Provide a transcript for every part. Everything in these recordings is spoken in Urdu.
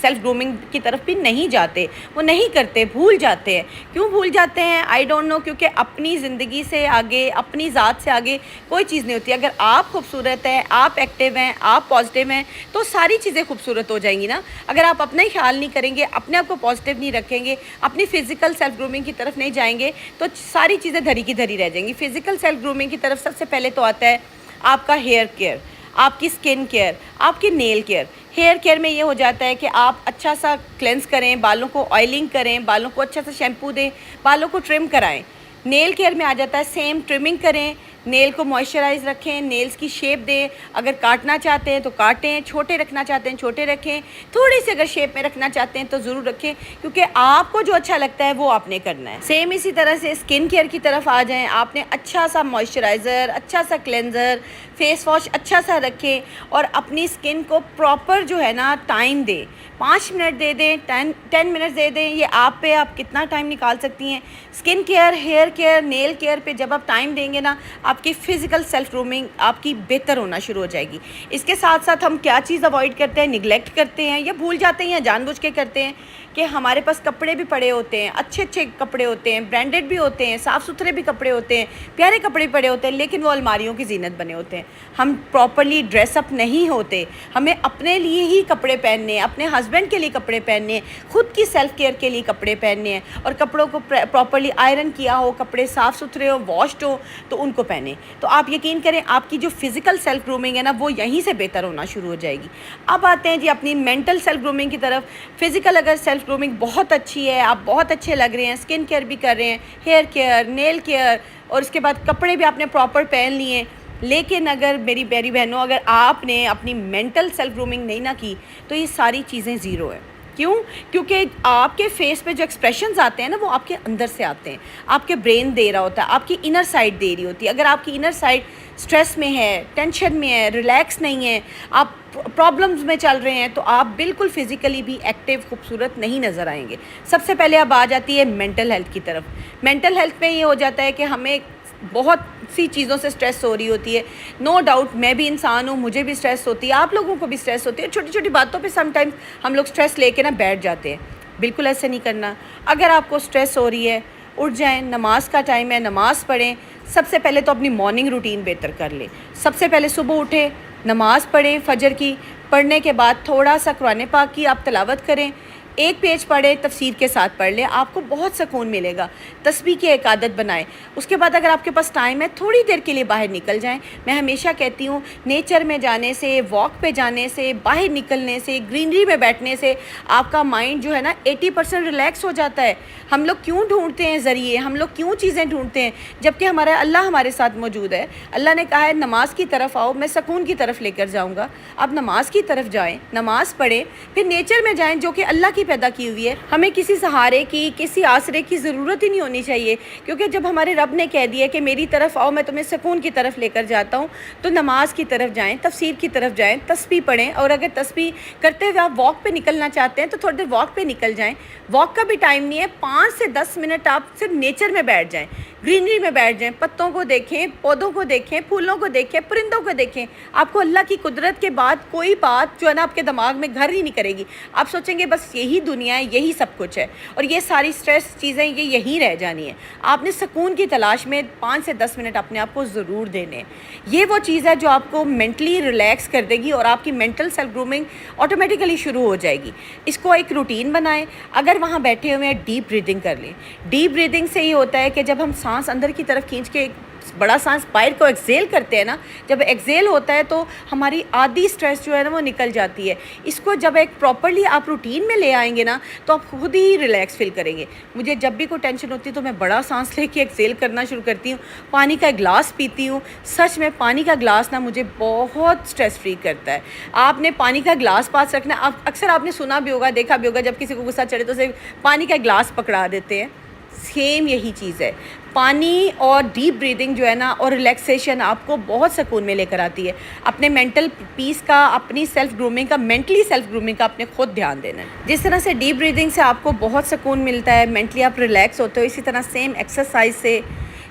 سیلف گرومنگ کی طرف بھی نہیں جاتے، وہ نہیں کرتے، بھول جاتے ہیں۔ کیوں بھول جاتے ہیں؟ آئی ڈونٹ نو، کیونکہ اپنی زندگی سے آگے، اپنی ذات سے آگے کوئی چیز نہیں ہوتی۔ اگر آپ خوبصورت ہیں، آپ ایکٹیو ہیں، آپ پازیٹیو ہیں تو ساری چیزیں خوبصورت ہو جائیں گی نا۔ اگر آپ اپنا ہی خیال نہیں کریں گے، اپنے آپ کو پازیٹیو نہیں رکھیں گے، اپنی فزیکل سیلف گرومنگ کی طرف نہیں جائیں گے تو ساری چیزیں دھری کی دھری رہ جائیں گی۔ فزیکل سیلف گرومنگ کی طرف سب سے پہلے تو آتا ہے آپ کا ہیئر کیئر، آپ کی سکن کیئر، آپ کی نیل کیئر۔ ہیئر کیئر میں یہ ہو جاتا ہے کہ آپ اچھا سا کلینز کریں، بالوں کو آئلنگ کریں، بالوں کو اچھا سا شیمپو دیں، بالوں کو ٹرم کرائیں۔ نیل کیئر میں آ جاتا ہے سیم ٹرمنگ کریں، نیل کو موئسچرائز رکھیں، نیلز کی شیپ دیں، اگر کاٹنا چاہتے ہیں تو کاٹیں، چھوٹے رکھنا چاہتے ہیں چھوٹے رکھیں، تھوڑی سی اگر شیپ میں رکھنا چاہتے ہیں تو ضرور رکھیں، کیونکہ آپ کو جو اچھا لگتا ہے وہ آپ نے کرنا ہے۔ سیم اسی طرح سے اسکن کیئر کی طرف آ جائیں، آپ نے اچھا سا موئسچرائزر، اچھا سا کلینزر، فیس واش اچھا سا رکھیں اور اپنی اسکن کو پراپر جو ہے نا ٹائم دیں۔ 5 منٹ دے دیں، 10 منٹ دے دیں، یہ آپ پہ آپ کتنا ٹائم نکال سکتی ہیں۔ اسکن کیئر، ہیئر کیئر، نیل کیئر پہ جب آپ ٹائم دیں گے نا، آپ کی فزیکل سیلف گرومنگ آپ کی بہتر ہونا شروع ہو جائے گی۔ اس کے ساتھ ساتھ ہم کیا چیز اوائڈ کرتے ہیں، نگلیکٹ کرتے ہیں یا بھول جاتے ہیں یا جان بوجھ کے کرتے ہیں کہ ہمارے پاس کپڑے بھی پڑے ہوتے ہیں، اچھے اچھے کپڑے ہوتے ہیں، برانڈڈ بھی ہوتے ہیں، صاف ستھرے بھی کپڑے ہوتے ہیں، پیارے کپڑے پڑے ہوتے ہیں، لیکن وہ الماریوں کی زینت بنے ہوتے ہیں۔ ہم پراپرلی ڈریس اپ نہیں ہوتے، ہمیں اپنے لیے ہی کپڑے پہننے ہیں، اپنے ہسبینڈ کے لیے کپڑے پہننے ہیں، خود کی سیلف کیئر کے لیے کپڑے پہننے ہیں، اور کپڑوں کو پراپرلی آئرن کیا ہو، کپڑے صاف ستھرے ہو، واشڈ ہو تو ان کو پہنیں۔ تو آپ یقین کریں آپ کی جو فزیکل سیلف گرومنگ ہے نا وہ یہیں سے بہتر ہونا شروع ہو جائے گی۔ اب آتے ہیں جی اپنی مینٹل سیلف گرومنگ کی طرف۔ فزیکل اگر سیلف گرومنگ بہت اچھی ہے، آپ بہت اچھے لگ رہے ہیں، اسکن کیئر بھی کر رہے ہیں، ہیئر کیئر، نیل کیئر، اور اس کے بعد کپڑے بھی آپ نے پراپر پہن لیے، لیکن اگر میری پیاری بہنوں اگر آپ نے اپنی مینٹل سیلف گرومنگ نہیں نہ کی تو یہ ساری چیزیں زیرو ہیں۔ کیوں؟ کیونکہ آپ کے فیس پہ جو ایکسپریشنز آتے ہیں نا وہ آپ کے اندر سے آتے ہیں، آپ کے برین دے رہا ہوتا ہے، آپ کی انر سائڈ دے رہی ہوتی ہے۔ اگر آپ کی انر سائڈ سٹریس میں ہے، ٹینشن میں ہے، ریلیکس نہیں ہے، آپ پرابلمز میں چل رہے ہیں تو آپ بالکل فزیکلی بھی ایکٹیو خوبصورت نہیں نظر آئیں گے۔ سب سے پہلے اب آ جاتی ہے مینٹل ہیلتھ کی طرف۔ مینٹل ہیلتھ میں یہ ہو جاتا ہے کہ ہمیں بہت سی چیزوں سے سٹریس ہو رہی ہوتی ہے۔ نو ڈاؤٹ میں بھی انسان ہوں، مجھے بھی سٹریس ہوتی ہے، آپ لوگوں کو بھی سٹریس ہوتی ہے، چھوٹی چھوٹی باتوں پہ سم ٹائمز ہم لوگ سٹریس لے کے نا بیٹھ جاتے ہیں۔ بالکل ایسے نہیں کرنا۔ اگر آپ کو سٹریس ہو رہی ہے اٹھ جائیں، نماز کا ٹائم ہے، نماز پڑھیں۔ سب سے پہلے تو اپنی مارننگ روٹین بہتر کر لیں۔ سب سے پہلے صبح اٹھیں، نماز پڑھیں فجر کی، پڑھنے کے بعد تھوڑا سا قرآن پاک کی آپ تلاوت کریں، ایک پیج پڑھیں، تفسیر کے ساتھ پڑھ لیں، آپ کو بہت سکون ملے گا۔ تسبیح کی ایک عادت بنائیں۔ اس کے بعد اگر آپ کے پاس ٹائم ہے تھوڑی دیر کے لیے باہر نکل جائیں۔ میں ہمیشہ کہتی ہوں نیچر میں جانے سے، واک پہ جانے سے، باہر نکلنے سے، گرینری میں بیٹھنے سے آپ کا مائنڈ جو ہے نا 80% ریلیکس ہو جاتا ہے۔ ہم لوگ کیوں ڈھونڈتے ہیں ذریعے، ہم لوگ کیوں چیزیں ڈھونڈتے ہیں جبکہ ہمارا اللہ ہمارے ساتھ موجود ہے۔ اللہ نے کہا ہے نماز کی طرف آؤ، میں سکون کی طرف لے کر جاؤں گا۔ آپ نماز کی طرف جائیں، نماز پڑھیں، پھر نیچر میں جائیں جو کہ اللہ کی پیدا کی ہوئی ہے۔ ہمیں کسی سہارے کی، کسی آسرے کی ضرورت ہی نہیں ہونی چاہیے، کیونکہ جب ہمارے رب نے کہہ دیا کہ میری طرف آؤ میں تمہیں سکون کی طرف لے کر جاتا ہوں، تو نماز کی طرف جائیں، تفسیر کی طرف جائیں، تسبیح پڑھیں، اور اگر تسبیح کرتے ہوئے آپ واک پہ نکلنا چاہتے ہیں تو تھوڑی دیر واک پہ نکل جائیں۔ واک کا بھی ٹائم نہیں ہے، 5 سے 10 منٹ آپ صرف نیچر میں بیٹھ جائیں، گرینری میں بیٹھ جائیں، پتوں کو دیکھیں، پودوں کو دیکھیں، پھولوں کو دیکھیں، پرندوں کو دیکھیں۔ آپ کو اللہ کی قدرت کے بعد کوئی بات جو ہے نا آپ کے دماغ میں گھر ہی نہیں کرے گی۔ آپ سوچیں گے بس یہی دنیا ہے، یہی سب کچھ ہے، اور یہ ساری سٹریس چیزیں یہ یہیں رہ جانی ہے۔ آپ نے سکون کی تلاش میں 5 سے 10 منٹ اپنے آپ کو ضرور دینے۔ یہ وہ چیز ہے جو آپ کو مینٹلی ریلیکس کر دے گی اور آپ کی مینٹل سیلف گرومنگ آٹومیٹیکلی شروع ہو جائے گی۔ اس کو ایک روٹین بنائیں۔ اگر وہاں بیٹھے ہوئے ہیں ڈیپ بریدنگ کر لیں۔ ڈیپ بریدنگ سے یہ ہوتا ہے کہ جب ہم سانس اندر کی طرف کھینچ کے بڑا سانس باہر کو ایکسیل کرتے ہیں نا، جب ایکسیل ہوتا ہے تو ہماری آدھی سٹریس جو ہے نا وہ نکل جاتی ہے۔ اس کو جب ایک پراپرلی آپ روٹین میں لے آئیں گے نا تو آپ خود ہی ریلیکس فیل کریں گے۔ مجھے جب بھی کوئی ٹینشن ہوتی ہے تو میں بڑا سانس لے کے ایکسیل کرنا شروع کرتی ہوں، پانی کا ایک گلاس پیتی ہوں۔ سچ میں پانی کا گلاس نا مجھے بہت سٹریس فری کرتا ہے۔ آپ نے پانی کا گلاس پاس رکھنا، اکثر آپ نے سنا بھی ہوگا، دیکھا بھی ہوگا، جب کسی کو غصہ چڑھے تو اسے پانی کا گلاس پکڑا دیتے ہیں۔ سیم یہی چیز ہے، پانی اور ڈیپ بریدنگ جو ہے نا اور ریلیکسیشن آپ کو بہت سکون میں لے کر آتی ہے۔ اپنے مینٹل پیس کا، اپنی سیلف گرومنگ کا، مینٹلی سیلف گرومنگ کا اپنے خود دھیان دینا ہے۔ جس طرح سے ڈیپ بریدنگ سے آپ کو بہت سکون ملتا ہے، مینٹلی آپ ریلیکس ہوتے ہو، اسی طرح سیم ایکسرسائز سے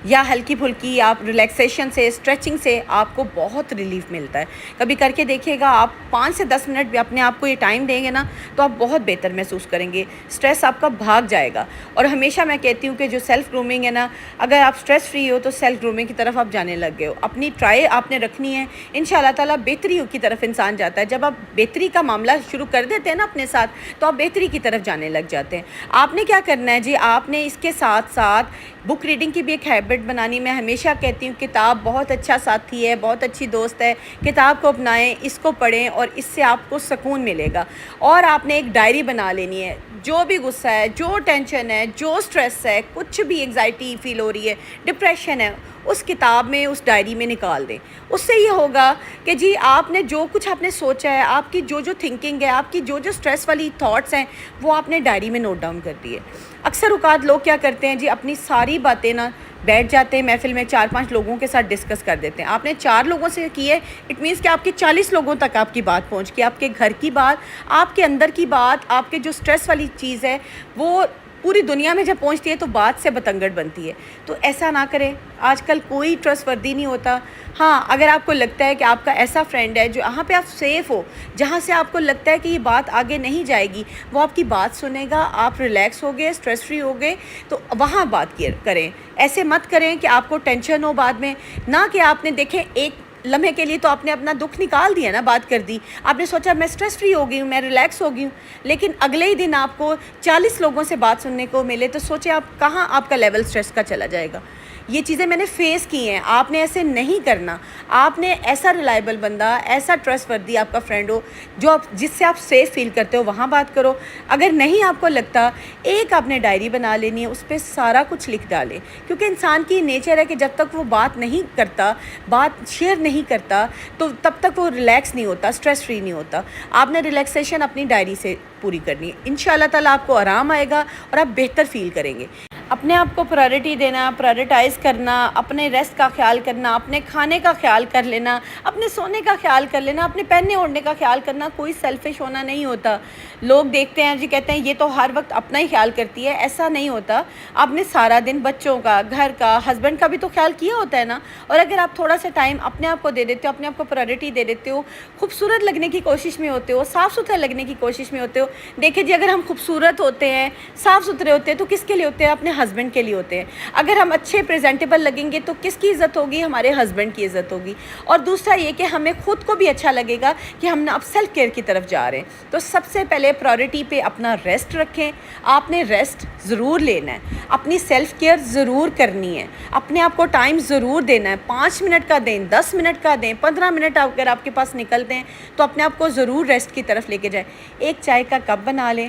یا ہلکی پھلکی آپ ریلیکسیشن سے، اسٹریچنگ سے آپ کو بہت ریلیف ملتا ہے. کبھی کر کے دیکھیے گا, آپ 5 سے 10 منٹ بھی اپنے آپ کو یہ ٹائم دیں گے نا تو آپ بہت بہتر محسوس کریں گے, اسٹریس آپ کا بھاگ جائے گا. اور ہمیشہ میں کہتی ہوں کہ جو سیلف گرومنگ ہے نا, اگر آپ اسٹریس فری ہو تو سیلف گرومنگ کی طرف آپ جانے لگ گئے ہو. اپنی ٹرائی آپ نے رکھنی ہے, ان شاء اللہ تعالیٰ بہتری کی طرف انسان جاتا ہے. جب آپ بہتری کا معاملہ شروع کر دیتے ہیں نا اپنے ساتھ, تو آپ بہتری کی طرف جانے لگ جاتے ہیں. آپ نے کیا کرنا ہے جی, آپ نے اس کے ساتھ ساتھ بک ریڈنگ کی بھی ایک ہیبٹ بنانی. میں ہمیشہ کہتی ہوں کتاب بہت اچھا ساتھی ہے, بہت اچھی دوست ہے. کتاب کو اپنائیں, اس کو پڑھیں, اور اس سے آپ کو سکون ملے گا. اور آپ نے ایک ڈائری بنا لینی ہے. جو بھی غصہ ہے, جو ٹینشن ہے, جو اسٹریس ہے, کچھ بھی انگزائٹی فیل ہو رہی ہے, ڈپریشن ہے, اس کتاب میں, اس ڈائری میں نکال دیں. اس سے یہ ہوگا کہ جی آپ نے جو کچھ آپ نے سوچا ہے, آپ کی جو تھنکنگ ہے, آپ کی جو اسٹریس والی تھاٹس ہیں, وہ آپ نے ڈائری میں نوٹ ڈاؤن کر دیے. اکثر اوقات لوگ کیا کرتے ہیں جی, اپنی ساری باتیں نا بیٹھ جاتے ہیں محفل میں, 4-5 لوگوں کے ساتھ ڈسکس کر دیتے ہیں. آپ نے 4 لوگوں سے کی ہے, اٹ مینس کہ آپ کے 40 لوگوں تک آپ کی بات پہنچ گئی. آپ کے گھر کی بات, آپ کے اندر کی بات, آپ کے جو اسٹریس والی چیز ہے وہ پوری دنیا میں جب پہنچتی ہے تو بات سے بتنگڑ بنتی ہے. تو ایسا نہ کریں. آج کل کوئی ٹرسٹ وردی نہیں ہوتا. ہاں, اگر آپ کو لگتا ہے کہ آپ کا ایسا فرینڈ ہے جہاں پہ آپ سیف ہو, جہاں سے آپ کو لگتا ہے کہ یہ بات آگے نہیں جائے گی, وہ آپ کی بات سنے گا, آپ ریلیکس ہو گئے, اسٹریس فری ہو گئے, تو وہاں بات کریں. ایسے مت کریں کہ آپ کو ٹینشن ہو بعد میں. نہ کہ آپ نے دیکھیں ایک لمحے کے لیے تو آپ نے اپنا دکھ نکال دیا نا, بات کر دی, آپ نے سوچا میں اسٹریس فری ہو گئی ہوں, میں ریلیکس ہو گئی ہوں, لیکن اگلے ہی دن آپ کو 40 لوگوں سے بات سننے کو ملے, تو سوچیں آپ کہاں آپ کا لیول اسٹریس کا چلا جائے گا. یہ چیزیں میں نے فیس کی ہیں. آپ نے ایسے نہیں کرنا. آپ نے ایسا ریلائبل بندہ, ایسا ٹرسٹ وردی آپ کا فرینڈ ہو جو جس سے آپ سیف فیل کرتے ہو, وہاں بات کرو. اگر نہیں آپ کو لگتا, ایک آپ نے ڈائری بنا لینی ہے, اس پہ سارا کچھ لکھ ڈالیں. کیونکہ انسان کی نیچر ہے کہ جب تک وہ بات نہیں کرتا, بات شیئر نہیں کرتا, تو تب تک وہ ریلیکس نہیں ہوتا, اسٹریس فری نہیں ہوتا. آپ نے ریلیکسیشن اپنی ڈائری سے پوری کرنی ہے. ان شاء اللہ تعالیٰ آپ کو آرام آئے گا اور آپ بہتر فیل کریں گے. اپنے آپ کو پرائرٹی دینا, پرائرٹائز کرنا, اپنے ریسٹ کا خیال کرنا, اپنے کھانے کا خیال کر لینا, اپنے سونے کا خیال کر لینا, اپنے پہننے اوڑھنے کا خیال کرنا. کوئی سیلفش ہونا نہیں ہوتا. لوگ دیکھتے ہیں جی, کہتے ہیں یہ تو ہر وقت اپنا ہی خیال کرتی ہے. ایسا نہیں ہوتا. آپ نے سارا دن بچوں کا, گھر کا, ہسبینڈ کا بھی تو خیال کیا ہوتا ہے نا. اور اگر آپ تھوڑا سا ٹائم اپنے آپ کو دے دیتے ہو, اپنے آپ کو پرائرٹی دے دیتے ہو, خوبصورت لگنے کی کوشش میں ہوتے ہو, صاف ستھرا لگنے کی کوشش میں ہوتے ہو. دیکھیں جی, اگر ہم خوبصورت ہوتے ہیں, صاف ستھرے ہوتے ہیں, تو کس کے لیے ہوتے ہیں؟ اپنے ہسبینڈ کے لیے ہوتے ہیں. اگر ہم اچھے پریزنٹیبل لگیں گے تو کس کی عزت ہوگی؟ ہمارے ہسبینڈ کی عزت ہوگی. اور دوسرا یہ کہ ہمیں خود کو بھی اچھا لگے گا کہ ہم اب سیلف کیئر کی طرف جا رہے ہیں. تو سب سے پہلے پرائرٹی پہ اپنا ریسٹ رکھیں. آپ نے ریسٹ ضرور لینا ہے, اپنی سیلف کیئر ضرور کرنی ہے, اپنے آپ کو ٹائم ضرور دینا ہے. 5 منٹ کا دیں, 10 منٹ کا دیں, 15 منٹ اگر آپ کے پاس نکلتے ہیں تو اپنے آپ کو ضرور ریسٹ کی طرف لے کے جائیں. ایک چائے کا کپ بنا لیں,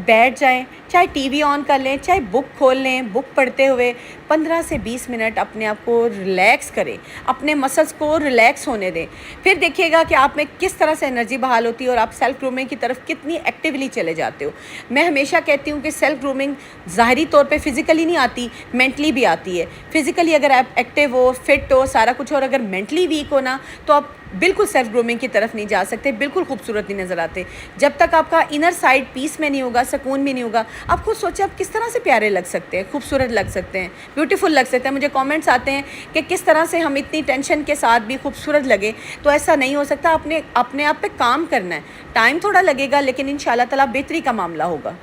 بیٹھ جائیں, چاہے ٹی وی آن کر لیں, چاہے بک کھول لیں, بک پڑھتے ہوئے 15 سے 20 منٹ اپنے آپ کو ریلیکس کریں, اپنے مسلس کو ریلیکس ہونے دیں. پھر دیکھیے گا کہ آپ میں کس طرح سے انرجی بحال ہوتی ہے اور آپ سیلف گرومنگ کی طرف کتنی ایکٹیولی چلے جاتے ہو. میں ہمیشہ کہتی ہوں کہ سیلف گرومنگ ظاہری طور پہ فزیکلی نہیں آتی, مینٹلی بھی آتی ہے. فزیکلی اگر آپ ایکٹیو ہو, فٹ ہو, سارا کچھ ہو, اور اگر مینٹلی ویک ہو نا, تو آپ بالکل سیلف گرومنگ کی طرف نہیں جا سکتے, بالکل خوبصورت نہیں نظر آتے. جب تک آپ کا انر سائڈ پیس میں نہیں ہوگا, سکون میں نہیں ہوگا, آپ خود سوچیں آپ کس طرح سے پیارے لگ سکتے ہیں, خوبصورت لگ سکتے ہیں, بیوٹیفل لگ سکتے ہیں. مجھے کامنٹس آتے ہیں کہ کس طرح سے ہم اتنی ٹینشن کے ساتھ بھی خوبصورت لگے. تو ایسا نہیں ہو سکتا. اپنے آپ پہ کام کرنا ہے. ٹائم تھوڑا لگے گا, لیکن ان شاء اللہ تعالیٰ بہتری کا معاملہ ہوگا.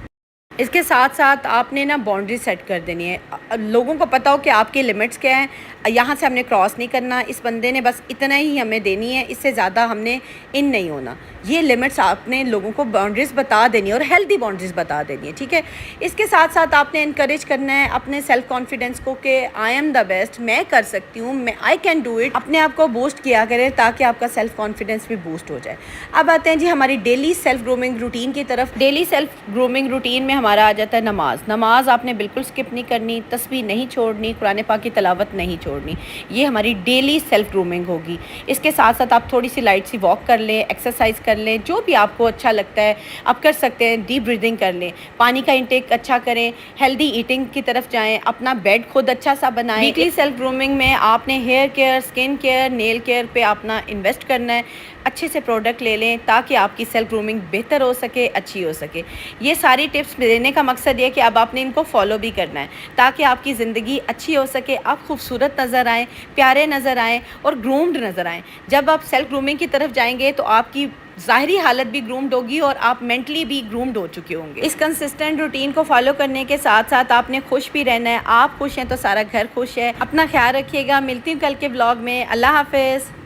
اس کے ساتھ ساتھ آپ نے نا باؤنڈری سیٹ کر دینی ہے. لوگوں کو پتہ ہو کہ آپ کی لمٹس کیا ہیں, یہاں سے ہم نے کراس نہیں کرنا, اس بندے نے بس اتنا ہی ہمیں دینی ہے, اس سے زیادہ ہم نے ان نہیں ہونا. یہ لمٹس آپ نے لوگوں کو باؤنڈریز بتا دینی ہے, اور ہیلدی باؤنڈریز بتا دینی ہے, ٹھیک ہے. اس کے ساتھ ساتھ آپ نے انکریج کرنا ہے اپنے سیلف کانفیڈنس کو کہ آئی ایم دا بیسٹ, میں کر سکتی ہوں, میں آئی کین ڈو اٹ. اپنے آپ کو بوسٹ کیا کریں تاکہ آپ کا سیلف کانفیڈنس بھی بوسٹ ہو جائے. اب آتے ہیں جی ہماری ڈیلی سیلف گرومنگ روٹین کی طرف. ڈیلی سیلف گرومنگ روٹین میں ہمارا آ جاتا ہے نماز آپ نے بالکل سکپ نہیں کرنی, تسبیح نہیں چھوڑنی, قرآن پاک کی تلاوت نہیں چھوڑنی. یہ ہماری ڈیلی سیلف گرومنگ ہوگی. اس کے ساتھ ساتھ آپ تھوڑی سی لائٹ سی واک کر لیں, ایکسرسائز کر لیں, جو بھی آپ کو اچھا لگتا ہے آپ کر سکتے ہیں. ڈیپ بریدنگ کر لیں, پانی کا انٹیک اچھا کریں, ہیلدی ایٹنگ کی طرف جائیں, اپنا بیڈ خود اچھا سا بنائیں. ویکلی سیلف گرومنگ میں آپ نے ہیئر کیئر, اسکن کیئر, نیل کیئر پہ اپنا انویسٹ کرنا ہے. اچھے سے پروڈکٹ لے لیں تاکہ آپ کی سیلف گرومنگ بہتر ہو سکے, اچھی ہو سکے. یہ ساری ٹپس دینے کا مقصد یہ ہے کہ اب آپ نے ان کو فالو بھی کرنا ہے تاکہ آپ کی زندگی اچھی ہو سکے، آپ خوبصورت نظر آئیں، پیارے نظر آئیں اور گرومڈ نظر آئیں۔ جب آپ سیلف گرومنگ کی طرف جائیں گے تو آپ کی ظاہری حالت بھی گرومڈ ہوگی اور آپ مینٹلی بھی گرومڈ ہو چکے ہوں گے۔ اس کنسسٹنٹ روٹین کو فالو کرنے کے ساتھ ساتھ آپ نے خوش بھی رہنا ہے، آپ خوش ہیں تو سارا گھر خوش ہے۔ اپنا خیال رکھیے گا، ملتی ہوں کل کے بلاگ میں، اللہ حافظ۔